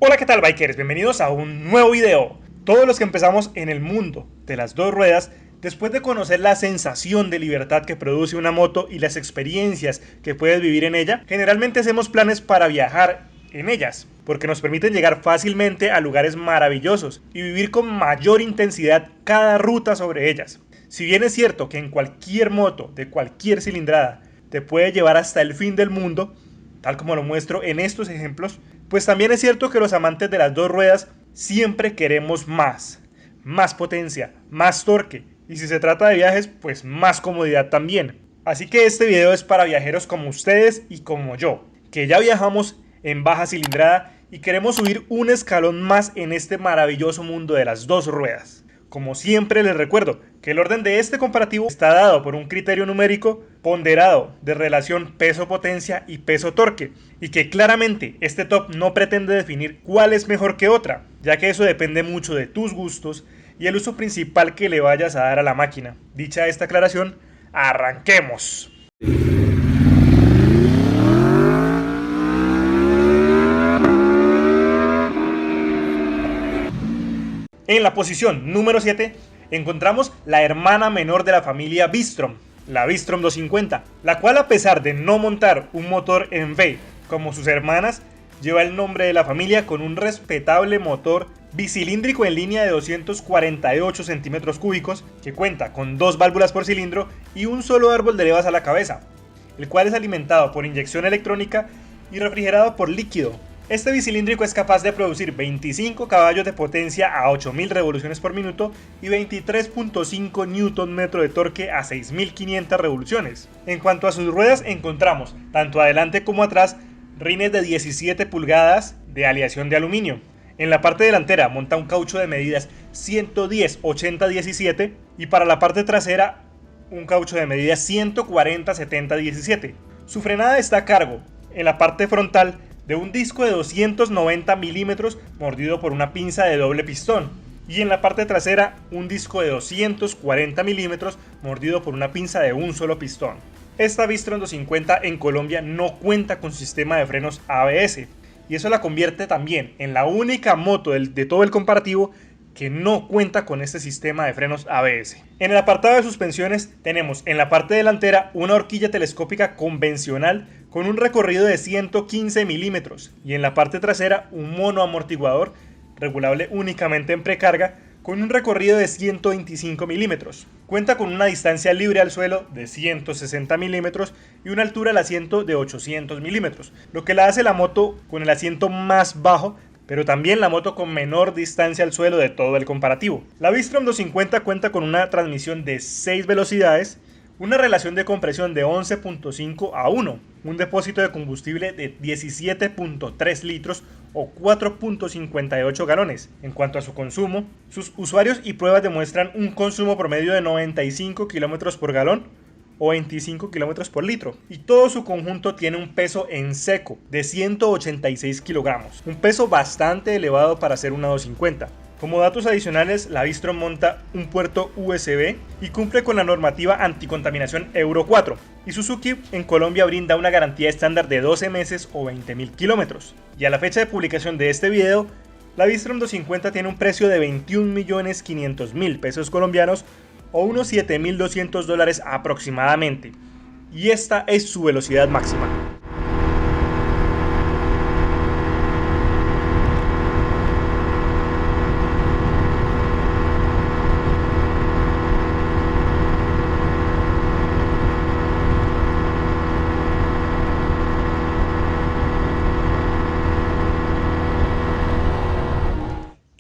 Hola, ¿qué tal, bikers? Bienvenidos a un nuevo video. Todos los que empezamos en el mundo de las dos ruedas, después de conocer la sensación de libertad que produce una moto y las experiencias que puedes vivir en ella, generalmente hacemos planes para viajar en ellas, porque nos permiten llegar fácilmente a lugares maravillosos y vivir con mayor intensidad cada ruta sobre ellas. Si bien es cierto que en cualquier moto de cualquier cilindrada te puede llevar hasta el fin del mundo, tal como lo muestro en estos ejemplos, pues también es cierto que los amantes de las dos ruedas siempre queremos más potencia, más torque, y si se trata de viajes, pues más comodidad también. Así que este video es para viajeros como ustedes y como yo, que ya viajamos en baja cilindrada y queremos subir un escalón más en este maravilloso mundo de las dos ruedas. Como siempre les recuerdo que el orden de este comparativo está dado por un criterio numérico ponderado de relación peso-potencia y peso-torque, y que claramente este top no pretende definir cuál es mejor que otra, ya que eso depende mucho de tus gustos y el uso principal que le vayas a dar a la máquina. Dicha esta aclaración, arranquemos. En la posición número 7 encontramos la hermana menor de la familia Bistrom, la Bistrom 250, la cual, a pesar de no montar un motor en V como sus hermanas, lleva el nombre de la familia con un respetable motor bicilíndrico en línea de 248 centímetros cúbicos, que cuenta con dos válvulas por cilindro y un solo árbol de levas a la cabeza, el cual es alimentado por inyección electrónica y refrigerado por líquido. Este bicilíndrico es capaz de producir 25 caballos de potencia a 8000 revoluciones por minuto y 23.5 Nm de torque a 6500 revoluciones. En cuanto a sus ruedas, encontramos, tanto adelante como atrás, rines de 17 pulgadas de aleación de aluminio. En la parte delantera monta un caucho de medidas 110-80-17 y para la parte trasera un caucho de medidas 140-70-17. Su frenada está a cargo, en la parte frontal, de un disco de 290 milímetros mordido por una pinza de doble pistón, y en la parte trasera un disco de 240 milímetros mordido por una pinza de un solo pistón. Esta Bistrom 250 en Colombia no cuenta con sistema de frenos ABS, y eso la convierte también en la única moto de todo el comparativo que no cuenta con este sistema de frenos ABS. En el apartado de suspensiones tenemos en la parte delantera una horquilla telescópica convencional con un recorrido de 115 milímetros y en la parte trasera un mono amortiguador regulable únicamente en precarga con un recorrido de 125 milímetros. Cuenta con una distancia libre al suelo de 160 milímetros y una altura al asiento de 800 milímetros, lo que la hace la moto con el asiento más bajo, pero también la moto con menor distancia al suelo de todo el comparativo. La Bistrom 250 cuenta con una transmisión de 6 velocidades, una relación de compresión de 11.5 a 1, un depósito de combustible de 17.3 litros o 4.58 galones. En cuanto a su consumo, sus usuarios y pruebas demuestran un consumo promedio de 95 km por galón o 25 km por litro, y todo su conjunto tiene un peso en seco de 186 kilogramos, un peso bastante elevado para ser una 250. Como datos adicionales, la Bistrom monta un puerto USB y cumple con la normativa anticontaminación Euro 4, y Suzuki en Colombia brinda una garantía estándar de 12 meses o 20.000 kilómetros. Y a la fecha de publicación de este video, la Bistrom 250 tiene un precio de 21.500.000 pesos colombianos o unos $7.200 aproximadamente, y esta es su velocidad máxima.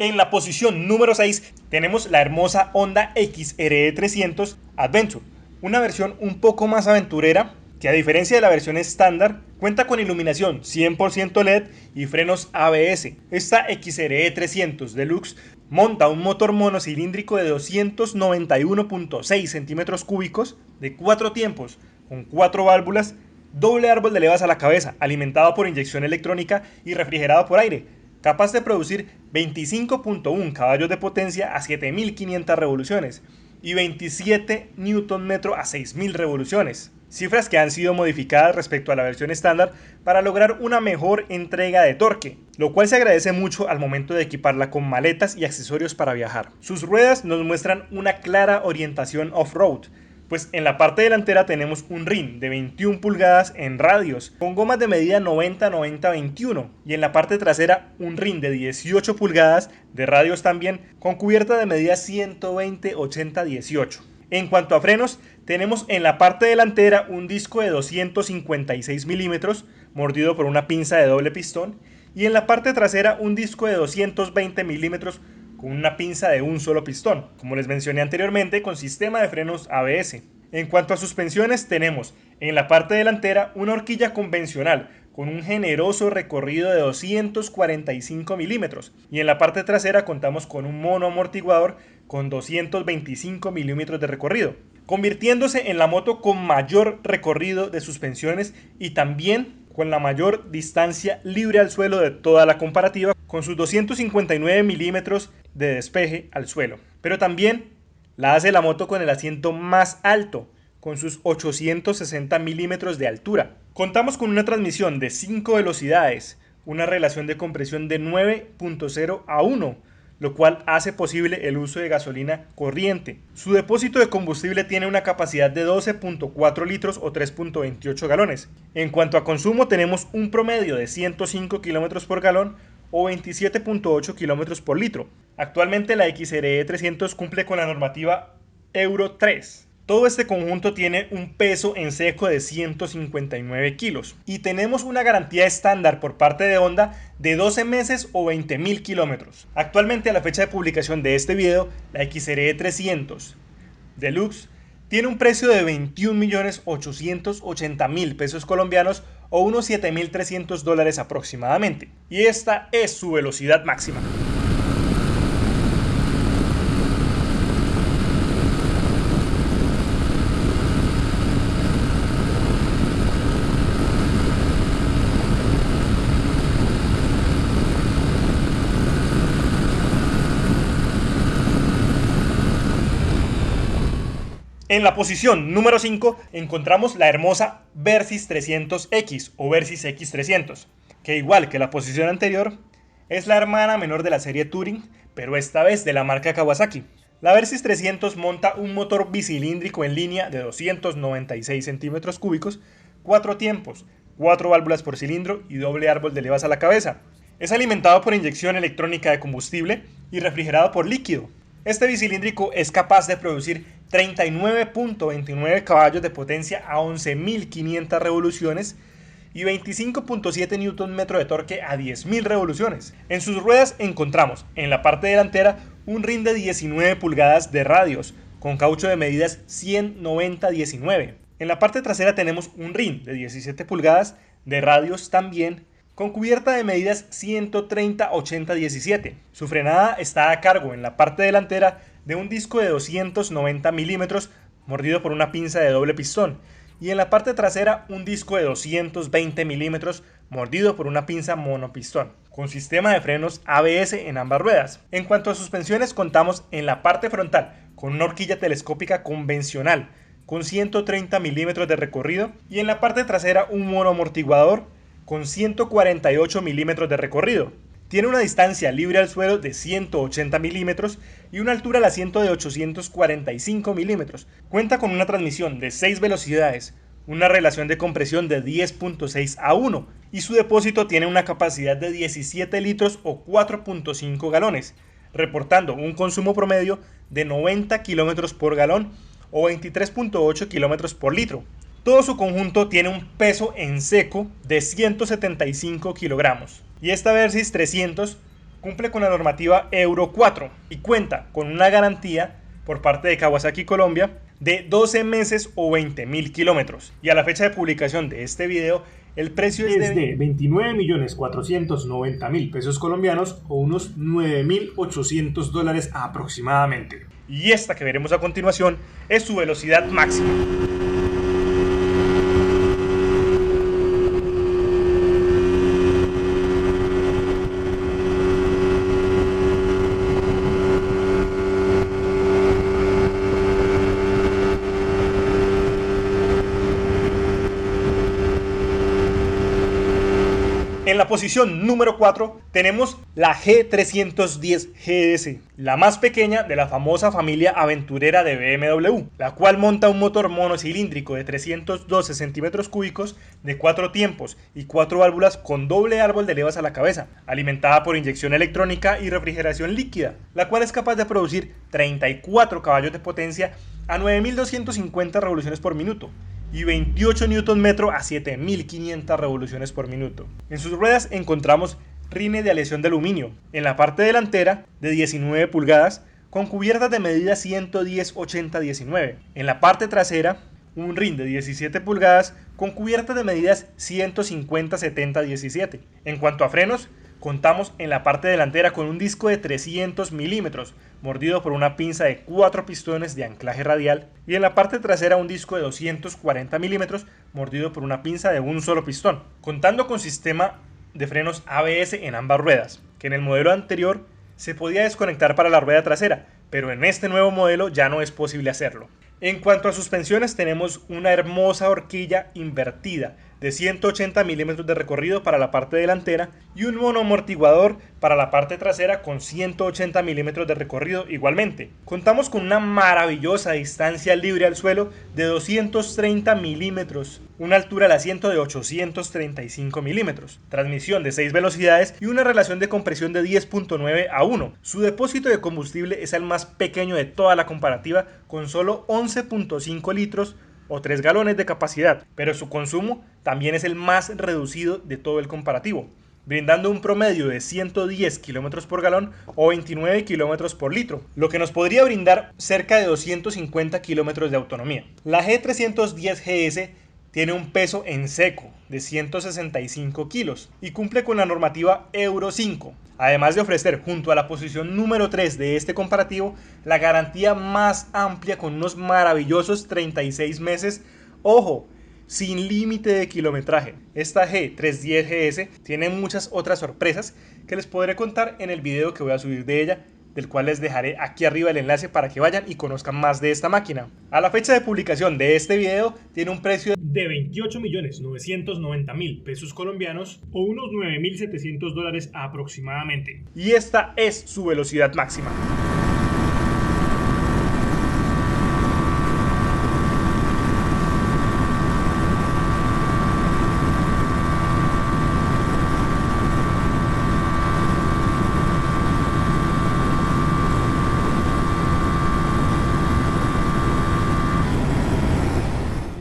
En la posición número 6 tenemos la hermosa Honda XRE 300 Adventure, una versión un poco más aventurera que, a diferencia de la versión estándar, cuenta con iluminación 100% LED y frenos ABS. Esta XRE 300 Deluxe monta un motor monocilíndrico de 291.6 centímetros cúbicos de 4 tiempos con 4 válvulas, doble árbol de levas a la cabeza, alimentado por inyección electrónica y refrigerado por aire, capaz de producir 25.1 caballos de potencia a 7500 revoluciones y 27 Nm a 6000 revoluciones. cifras que han sido modificadas respecto a la versión estándar para lograr una mejor entrega de torque, lo cual se agradece mucho al momento de equiparla con maletas y accesorios para viajar. Sus ruedas nos muestran una clara orientación off-road, pues en la parte delantera tenemos un rin de 21 pulgadas en radios, con gomas de medida 90-90-21, y en la parte trasera un rin de 18 pulgadas de radios también, con cubierta de medida 120-80-18. En cuanto a frenos, tenemos en la parte delantera un disco de 256 milímetros, mordido por una pinza de doble pistón, y en la parte trasera un disco de 220 milímetros, con una pinza de un solo pistón, como les mencioné anteriormente, con sistema de frenos ABS. En cuanto a suspensiones, tenemos en la parte delantera una horquilla convencional con un generoso recorrido de 245 milímetros, y en la parte trasera contamos con un monoamortiguador con 225 milímetros de recorrido, convirtiéndose en la moto con mayor recorrido de suspensiones y también con la mayor distancia libre al suelo de toda la comparativa, con sus 259 milímetros de despeje al suelo. Pero también la hace la moto con el asiento más alto, con sus 860 milímetros de altura. Contamos con una transmisión de 5 velocidades, una relación de compresión de 9.0 a 1, lo cual hace posible el uso de gasolina corriente. Su depósito de combustible tiene una capacidad de 12.4 litros o 3.28 galones. En cuanto a consumo, tenemos un promedio de 105 km por galón o 27.8 km por litro. Actualmente la XRE 300 cumple con la normativa Euro 3. Todo este conjunto tiene un peso en seco de 159 kilos y tenemos una garantía estándar por parte de Honda de 12 meses o 20.000 kilómetros. Actualmente, a la fecha de publicación de este video, la XRE 300 Deluxe tiene un precio de 21.880.000 pesos colombianos o unos $7.300 aproximadamente, y esta es su velocidad máxima. En la posición número 5 encontramos la hermosa Versys 300X o Versys X300, que igual que la posición anterior, es la hermana menor de la serie Touring, pero esta vez de la marca Kawasaki. La Versys 300 monta un motor bicilíndrico en línea de 296 centímetros cúbicos, 4 tiempos, 4 válvulas por cilindro y doble árbol de levas a la cabeza. Es alimentado por inyección electrónica de combustible y refrigerado por líquido. Este bicilíndrico es capaz de producir 39.29 caballos de potencia a 11.500 revoluciones y 25.7 Nm de torque a 10.000 revoluciones. En sus ruedas encontramos en la parte delantera un rin de 19 pulgadas de radios con caucho de medidas 100-90-19. En la parte trasera tenemos un rin de 17 pulgadas de radios también con cubierta de medidas 130-80-17. Su frenada está a cargo en la parte delantera de un disco de 290 milímetros mordido por una pinza de doble pistón, y en la parte trasera un disco de 220 milímetros mordido por una pinza monopistón, con sistema de frenos ABS en ambas ruedas. En cuanto a suspensiones, contamos en la parte frontal con una horquilla telescópica convencional con 130 milímetros de recorrido, y en la parte trasera un monoamortiguador con 148 milímetros de recorrido. Tiene una distancia libre al suelo de 180 milímetros y una altura al asiento de 845 milímetros. Cuenta con una transmisión de 6 velocidades, una relación de compresión de 10.6 a 1 y su depósito tiene una capacidad de 17 litros o 4.5 galones, reportando un consumo promedio de 90 kilómetros por galón o 23.8 kilómetros por litro. Todo su conjunto tiene un peso en seco de 175 kilogramos. Y esta Versys 300 cumple con la normativa Euro 4 y cuenta con una garantía por parte de Kawasaki Colombia de 12 meses o 20.000 kilómetros. Y a la fecha de publicación de este video, el precio es de 29.490.000 pesos colombianos o unos $9.800 aproximadamente. Y esta que veremos a continuación es su velocidad máxima. la posición número 4 tenemos la G310 GS, la más pequeña de la famosa familia aventurera de BMW, la cual monta un motor monocilíndrico de 312 centímetros cúbicos de 4 tiempos y 4 válvulas con doble árbol de levas a la cabeza, alimentada por inyección electrónica y refrigeración líquida, la cual es capaz de producir 34 caballos de potencia a 9.250 revoluciones por minuto y 28 Nm a 7.500 revoluciones por minuto. En sus ruedas encontramos rines de aleación de aluminio, en la parte delantera de 19 pulgadas con cubiertas de medida 110-80-19, en la parte trasera un rin de 17 pulgadas con cubiertas de medidas 150-70-17. En cuanto a frenos, contamos en la parte delantera con un disco de 300 milímetros, mordido por una pinza de 4 pistones de anclaje radial, y en la parte trasera un disco de 240 milímetros, mordido por una pinza de un solo pistón, contando con sistema de frenos ABS en ambas ruedas, que en el modelo anterior se podía desconectar para la rueda trasera, pero en este nuevo modelo ya no es posible hacerlo. En cuanto a suspensiones, tenemos una hermosa horquilla invertida de 180 milímetros de recorrido para la parte delantera y un monoamortiguador para la parte trasera con 180 milímetros de recorrido igualmente. Contamos con una maravillosa distancia libre al suelo de 230 milímetros, una altura del asiento de 835 milímetros, transmisión de 6 velocidades y una relación de compresión de 10.9 a 1. Su depósito de combustible es el más pequeño de toda la comparativa, con solo 11.5 litros o 3 galones de capacidad, pero su consumo también es el más reducido de todo el comparativo, brindando un promedio de 110 km por galón o 29 km por litro, lo que nos podría brindar cerca de 250 km de autonomía. La G310 GS tiene un peso en seco de 165 kilos y cumple con la normativa Euro 5, además de ofrecer, junto a la posición número 3 de este comparativo, la garantía más amplia con unos maravillosos 36 meses, ojo, sin límite de kilometraje. Esta G310 GS tiene muchas otras sorpresas que les podré contar en el video que voy a subir de ella, del cual les dejaré aquí arriba el enlace para que vayan y conozcan más de esta máquina. A la fecha de publicación de este video tiene un precio de 28.990.000 pesos colombianos o unos $9.700 aproximadamente. Y esta es su velocidad máxima.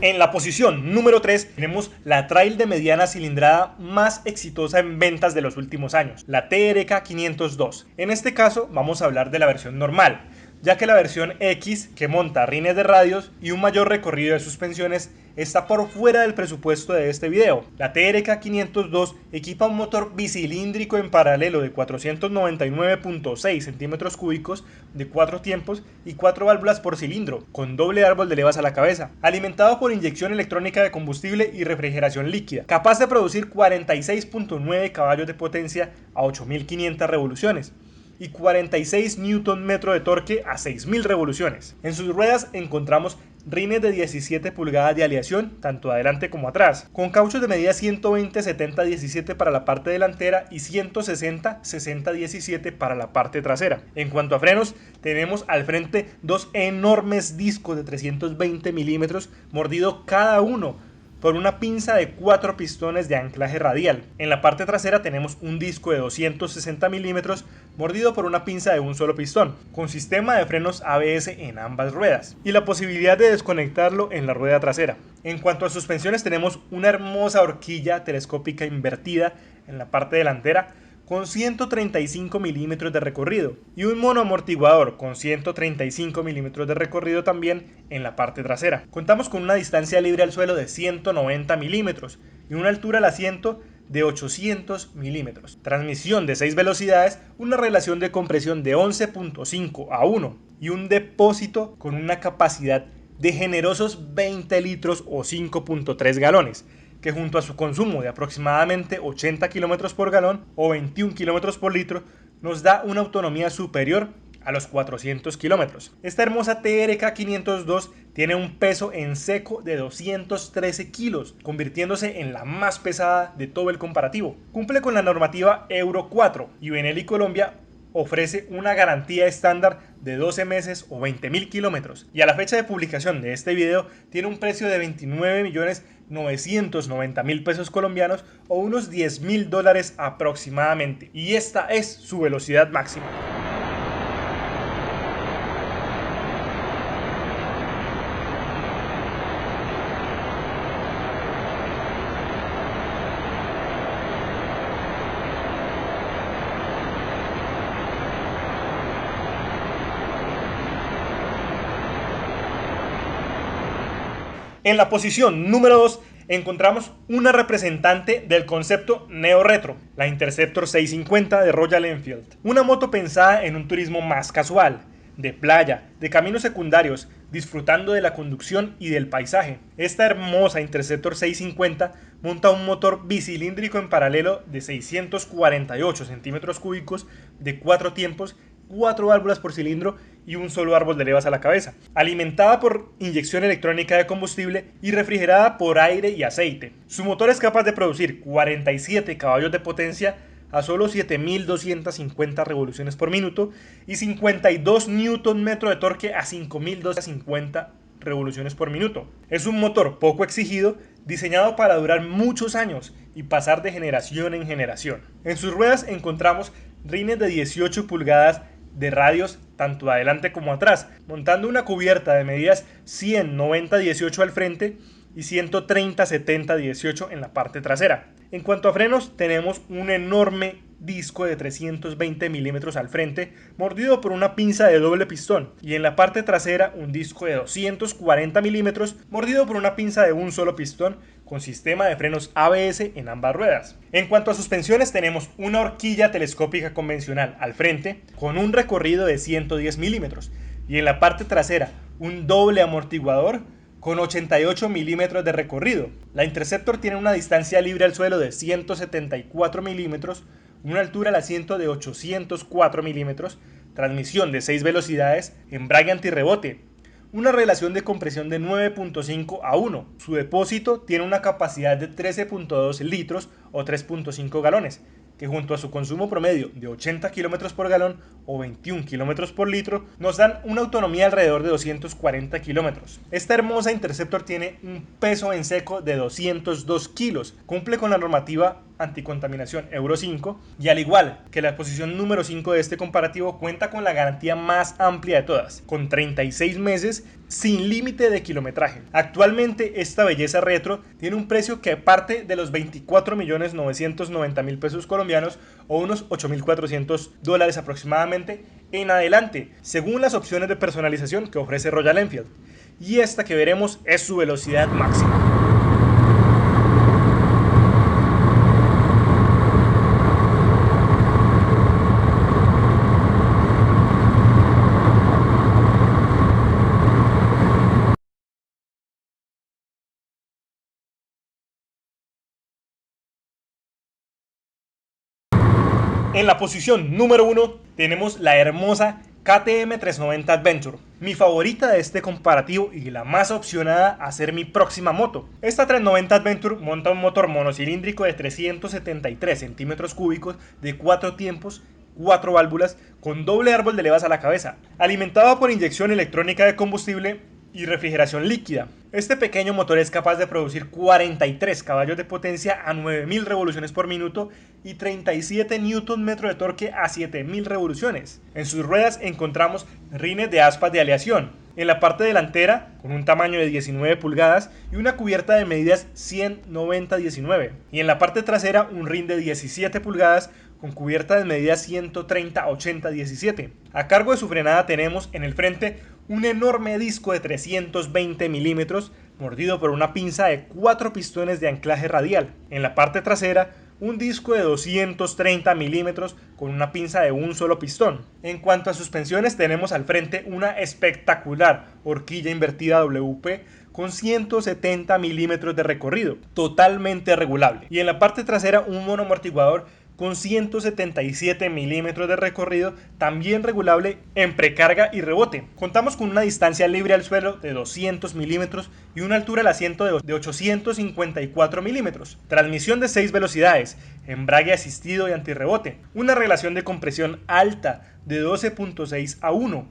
En la posición número 3 tenemos la trail de mediana cilindrada más exitosa en ventas de los últimos años, la TRK 502. En este caso vamos a hablar de la versión normal, ya que la versión X, que monta rines de radios y un mayor recorrido de suspensiones, está por fuera del presupuesto de este video. La TRK 502 equipa un motor bicilíndrico en paralelo de 499.6 centímetros cúbicos de 4 tiempos y 4 válvulas por cilindro, con doble árbol de levas a la cabeza, alimentado por inyección electrónica de combustible y refrigeración líquida, capaz de producir 46.9 caballos de potencia a 8.500 revoluciones y 46 Nm de torque a 6.000 revoluciones. En sus ruedas encontramos rines de 17 pulgadas de aleación, tanto adelante como atrás, con cauchos de medida 120-70-17 para la parte delantera y 160-60-17 para la parte trasera. En cuanto a frenos, tenemos al frente dos enormes discos de 320 milímetros, mordido cada uno por una pinza de 4 pistones de anclaje radial. En la parte trasera tenemos un disco de 260 milímetros mordido por una pinza de un solo pistón, con sistema de frenos ABS en ambas ruedas y la posibilidad de desconectarlo en la rueda trasera. En cuanto a suspensiones, tenemos una hermosa horquilla telescópica invertida en la parte delantera con 135 milímetros de recorrido y un monoamortiguador con 135 milímetros de recorrido también en la parte trasera. Contamos con una distancia libre al suelo de 190 milímetros y una altura al asiento de 800 milímetros. Transmisión de 6 velocidades, una relación de compresión de 11.5 a 1 y un depósito con una capacidad de generosos 20 litros o 5.3 galones, que junto a su consumo de aproximadamente 80 km por galón o 21 km por litro nos da una autonomía superior a los 400 kilómetros. Esta hermosa TRK 502 tiene un peso en seco de 213 kilos, convirtiéndose en la más pesada de todo el comparativo. Cumple con la normativa Euro 4 y Benelli Colombia ofrece una garantía estándar de 12 meses o 20.000 kilómetros, y a la fecha de publicación de este video tiene un precio de 29.990.000 pesos colombianos o unos $10.000 aproximadamente, y esta es su velocidad máxima. En la posición número 2 encontramos una representante del concepto neo-retro, la Interceptor 650 de Royal Enfield. Una moto pensada en un turismo más casual, de playa, de caminos secundarios, disfrutando de la conducción y del paisaje. Esta hermosa Interceptor 650 monta un motor bicilíndrico en paralelo de 648 centímetros cúbicos de 4 tiempos, 4 válvulas por cilindro y un solo árbol de levas a la cabeza, alimentada por inyección electrónica de combustible y refrigerada por aire y aceite. Su motor es capaz de producir 47 caballos de potencia a solo 7.250 revoluciones por minuto y 52 Nm de torque a 5.250 revoluciones por minuto. Es un motor poco exigido, diseñado para durar muchos años y pasar de generación en generación. En sus ruedas encontramos rines de 18 pulgadas de radios tanto adelante como atrás, montando una cubierta de medidas 100-90-18 al frente y 130-70-18 en la parte trasera. En cuanto a frenos, tenemos un enorme disco de 320 milímetros al frente, mordido por una pinza de doble pistón, y en la parte trasera un disco de 240 milímetros, mordido por una pinza de un solo pistón, con sistema de frenos ABS en ambas ruedas. En cuanto a suspensiones, tenemos una horquilla telescópica convencional al frente, con un recorrido de 110 milímetros, y en la parte trasera un doble amortiguador con 88 milímetros de recorrido. La Interceptor tiene una distancia libre al suelo de 174 milímetros, una altura al asiento de 804 milímetros, transmisión de 6 velocidades, embrague antirrebote, una relación de compresión de 9.5 a 1. Su depósito tiene una capacidad de 13.2 litros o 3.5 galones, que junto a su consumo promedio de 80 km por galón o 21 km por litro, nos dan una autonomía alrededor de 240 km. Esta hermosa Interceptor tiene un peso en seco de 202 kilos, cumple con la normativa anticontaminación Euro 5 y, al igual que la posición número 5 de este comparativo, cuenta con la garantía más amplia de todas, con 36 meses sin límite de kilometraje. Actualmente esta belleza retro tiene un precio que parte de los 24.990.000 pesos colombianos o unos $8.400 aproximadamente en adelante, según las opciones de personalización que ofrece Royal Enfield. Y esta que veremos es su velocidad máxima. En la posición número 1 tenemos la hermosa KTM 390 Adventure, mi favorita de este comparativo y la más opcionada a ser mi próxima moto. Esta 390 Adventure monta un motor monocilíndrico de 373 centímetros cúbicos de 4 tiempos, 4 válvulas, con doble árbol de levas a la cabeza, alimentado por inyección electrónica de combustible y refrigeración líquida. Este pequeño motor es capaz de producir 43 caballos de potencia a 9.000 revoluciones por minuto y 37 Nm de torque a 7.000 revoluciones. En sus ruedas encontramos rines de aspas de aleación. En la parte delantera, con un tamaño de 19 pulgadas y una cubierta de medidas 100-90-19. Y en la parte trasera, un rin de 17 pulgadas con cubierta de medidas 130-80-17. A cargo de su frenada tenemos en el frente un enorme disco de 320 milímetros mordido por una pinza de 4 pistones de anclaje radial. En la parte trasera, un disco de 230 milímetros con una pinza de un solo pistón. En cuanto a suspensiones, tenemos al frente una espectacular horquilla invertida WP con 170 milímetros de recorrido, totalmente regulable. Y en la parte trasera un monoamortiguador con 177 milímetros de recorrido, también regulable en precarga y rebote. Contamos con una distancia libre al suelo de 200 milímetros y una altura del asiento de 854 milímetros. Transmisión de 6 velocidades, embrague asistido y antirrebote. Una relación de compresión alta de 12.6 a 1,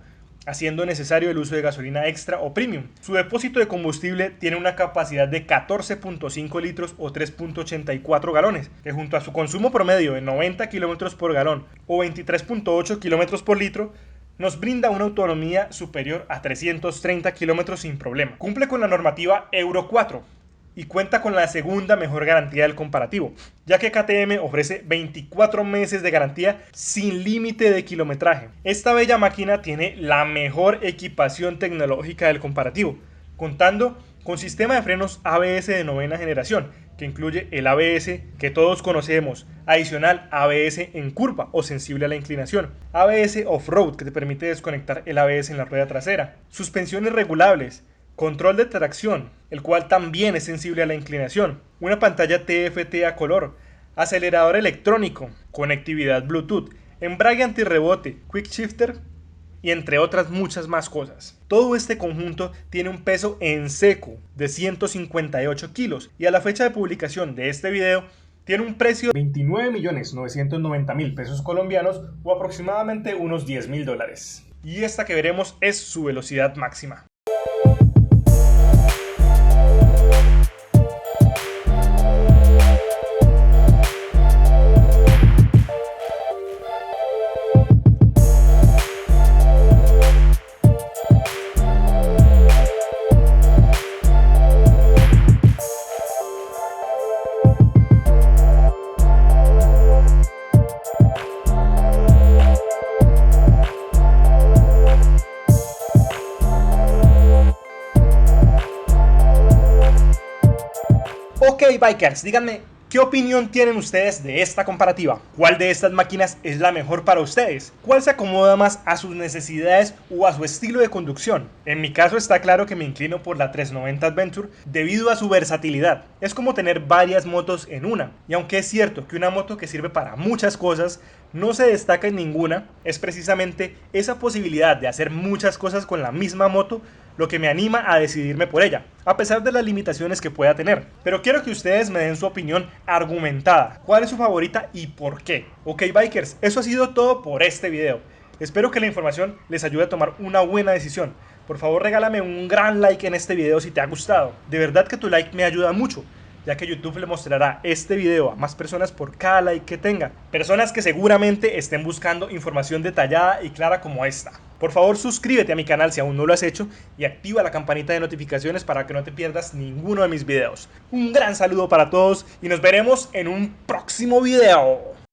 haciendo necesario el uso de gasolina extra o premium. Su depósito de combustible tiene una capacidad de 14.5 litros o 3.84 galones, que junto a su consumo promedio de 90 km por galón o 23.8 km por litro, nos brinda una autonomía superior a 330 km sin problema. Cumple con la normativa Euro 4 y cuenta con la segunda mejor garantía del comparativo, ya que KTM ofrece 24 meses de garantía sin límite de kilometraje. Esta bella máquina tiene la mejor equipación tecnológica del comparativo, contando con sistema de frenos ABS de novena generación, que incluye el ABS que todos conocemos, adicional ABS en curva o sensible a la inclinación, ABS Off-Road que te permite desconectar el ABS en la rueda trasera, suspensiones regulables, control de tracción, el cual también es sensible a la inclinación, una pantalla TFT a color, acelerador electrónico, conectividad Bluetooth, embrague antirrebote, quick shifter y entre otras muchas más cosas. Todo este conjunto tiene un peso en seco de 158 kilos y a la fecha de publicación de este video tiene un precio de 29.990.000 pesos colombianos o aproximadamente unos $10.000. Y esta que veremos es su velocidad máxima. Ok, bikers, díganme, ¿qué opinión tienen ustedes de esta comparativa? ¿Cuál de estas máquinas es la mejor para ustedes? ¿Cuál se acomoda más a sus necesidades o a su estilo de conducción? En mi caso está claro que me inclino por la 390 Adventure debido a su versatilidad. Es como tener varias motos en una. Y aunque es cierto que una moto que sirve para muchas cosas no se destaca en ninguna, es precisamente esa posibilidad de hacer muchas cosas con la misma moto lo que me anima a decidirme por ella, a pesar de las limitaciones que pueda tener. Pero quiero que ustedes me den su opinión argumentada. ¿Cuál es su favorita y por qué? Ok, bikers, eso ha sido todo por este video. Espero que la información les ayude a tomar una buena decisión. Por favor, regálame un gran like en este video si te ha gustado. De verdad que tu like me ayuda mucho, ya que YouTube le mostrará este video a más personas por cada like que tenga. Personas que seguramente estén buscando información detallada y clara como esta. Por favor, suscríbete a mi canal si aún no lo has hecho y activa la campanita de notificaciones para que no te pierdas ninguno de mis videos. Un gran saludo para todos y nos veremos en un próximo video.